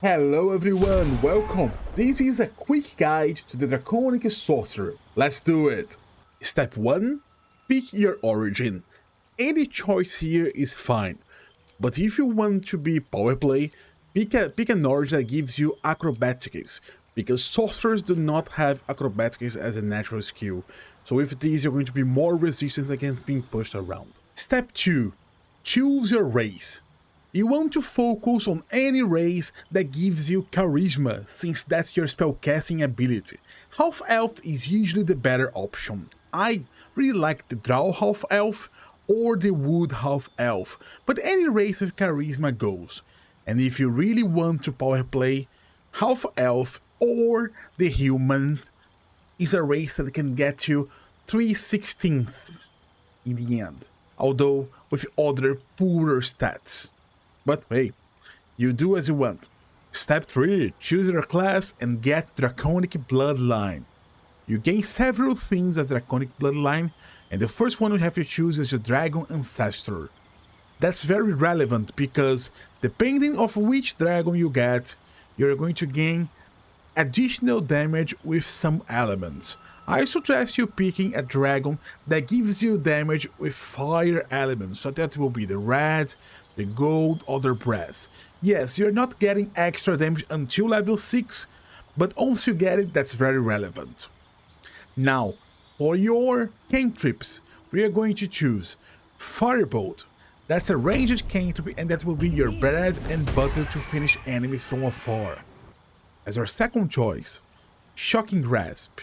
Hello everyone, welcome! This is a quick guide to the Draconic Sorcerer. Let's do it! Step 1. Pick your origin. Any choice here is fine, but if you want to be power play, pick an origin that gives you acrobatics, because sorcerers do not have acrobatics as a natural skill, so with this you're going to be more resistant against being pushed around. Step 2. Choose your race. You want to focus on any race that gives you charisma, since that's your spellcasting ability. Half-elf is usually the better option. I really like the drow half-elf or the wood half-elf, but any race with charisma goes. And if you really want to power play, half-elf or the human is a race that can get you 3/16 in the end, although with other poorer stats. But hey, you do as you want. Step 3. Choose your class and get Draconic Bloodline. You gain several things as Draconic Bloodline, and the first one you have to choose is the Dragon Ancestor. That's very relevant because depending on which dragon you get, you're going to gain additional damage with some elements. I suggest you picking a dragon that gives you damage with fire elements, so that will be the red, the gold, or the brass. Yes, you're not getting extra damage until level 6, but once you get it, that's very relevant. Now, for your cantrips, we are going to choose Firebolt. That's a ranged cantrip, and that will be your bread and butter to finish enemies from afar. As our second choice, Shocking Grasp.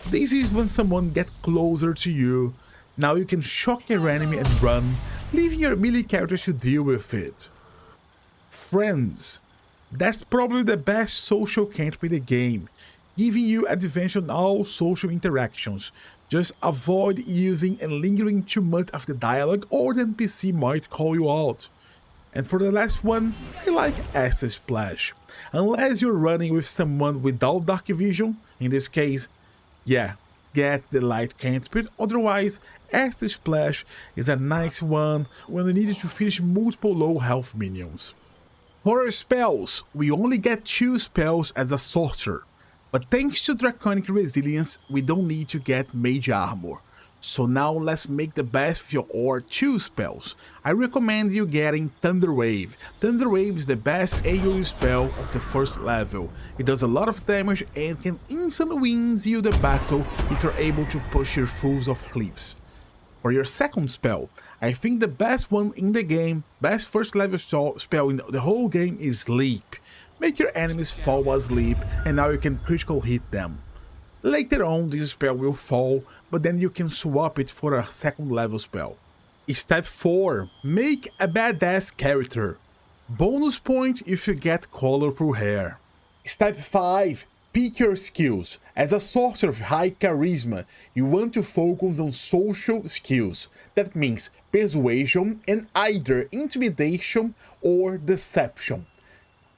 This is when someone gets closer to you. Now you can shock your enemy and run, leaving your melee characters to deal with it. Friends. That's probably the best social cantrip in the game, giving you advantage on all social interactions. Just avoid using and lingering too much of the dialogue, or the NPC might call you out. And for the last one, I like Acid Splash. Unless you're running with someone without dark vision, in this case, yeah, get the light cantrip, otherwise Acid Splash is a nice one when you need to finish multiple low health minions. For our spells, we only get 2 spells as a sorcerer, but thanks to Draconic Resilience we don't need to get Mage Armor. So now let's make the best of your 2 spells. I recommend you getting Thunder Wave. Thunder Wave is the best AoE spell of the first level. It does a lot of damage and can instantly win you the battle if you're able to push your fools off cliffs. For your second spell, I think the best one in the game, best first level spell in the whole game is Sleep. Make your enemies fall asleep and now you can critical hit them. Later on this spell will fall, but then you can swap it for a second level spell. Step 4. Make a badass character. Bonus point if you get colorful hair. Step 5. Pick your skills. As a sorcerer of high charisma, you want to focus on social skills. That means persuasion and either intimidation or deception.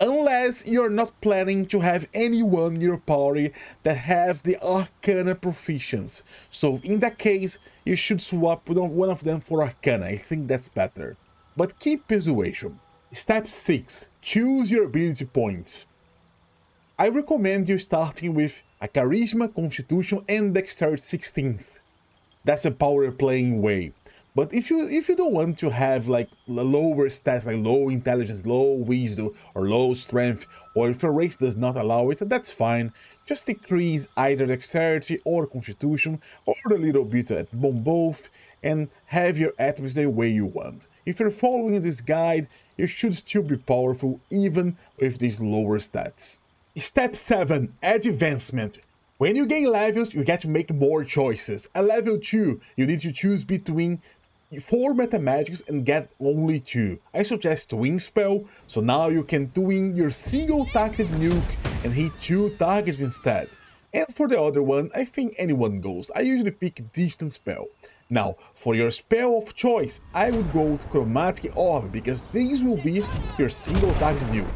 Unless you're not planning to have anyone in your party that have the Arcana proficiency. So in that case, you should swap one of them for Arcana, I think that's better. But keep Persuasion. Step 6. Choose your ability points. I recommend you starting with a Charisma, Constitution and Dexterity 16th. That's a power playing way. But if you don't want to have like lower stats like low intelligence, low wisdom, or low strength, or if your race does not allow it, that's fine. Just decrease either dexterity or constitution, or a little bit at both, and have your attributes the way you want. If you're following this guide, you should still be powerful even with these lower stats. Step 7. Advancement. When you gain levels, you get to make more choices. At level 2, you need to choose between 4 mathematics and get only 2. I suggest Twin Spell, so now you can twin your single targeted nuke and hit 2 targets instead. And for the other one, I think anyone goes. I usually pick Distant Spell. Now, for your spell of choice, I would go with Chromatic Orb, because this will be your single targeted nuke.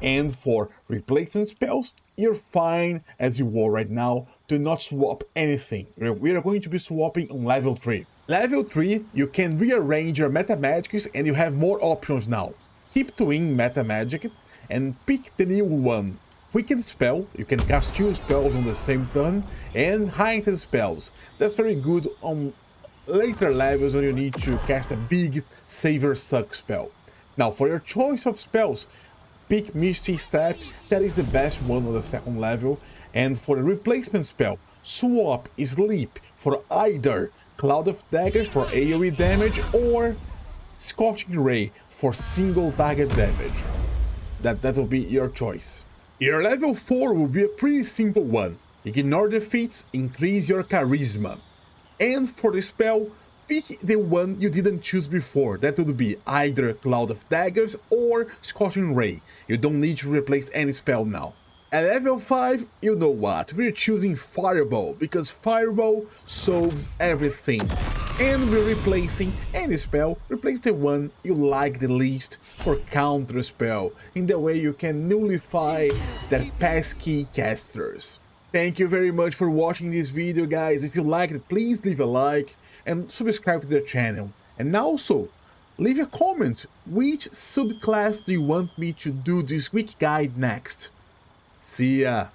And for replacement spells, you're fine as you are right now. Do not swap anything. We are going to be swapping on level 3. Level 3, you can rearrange your meta magics and you have more options now. Keep twin meta magic and pick the new one. Quicken spell, you can cast 2 spells on the same turn, and heightened spells. That's very good on later levels when you need to cast a big Saver Suck spell. Now for your choice of spells, pick Misty Step, that is the best one on the 2nd level, and for the replacement spell, swap Sleep for either Cloud of Daggers for AoE damage or Scorching Ray for single target damage. That will be your choice. Your level 4 will be a pretty simple one. Ignore defeats, increase your charisma. And for the spell, pick the one you didn't choose before. That would be either Cloud of Daggers or Scorching Ray. You don't need to replace any spell now. At level 5, you know what, we're choosing Fireball, because Fireball solves everything. And we're replacing any spell, replace the one you like the least for counter spell, in the way you can nullify their pesky casters. Thank you very much for watching this video, guys. If you liked it, please leave a like and subscribe to the channel. And also, leave a comment, which subclass do you want me to do this quick guide next? See ya!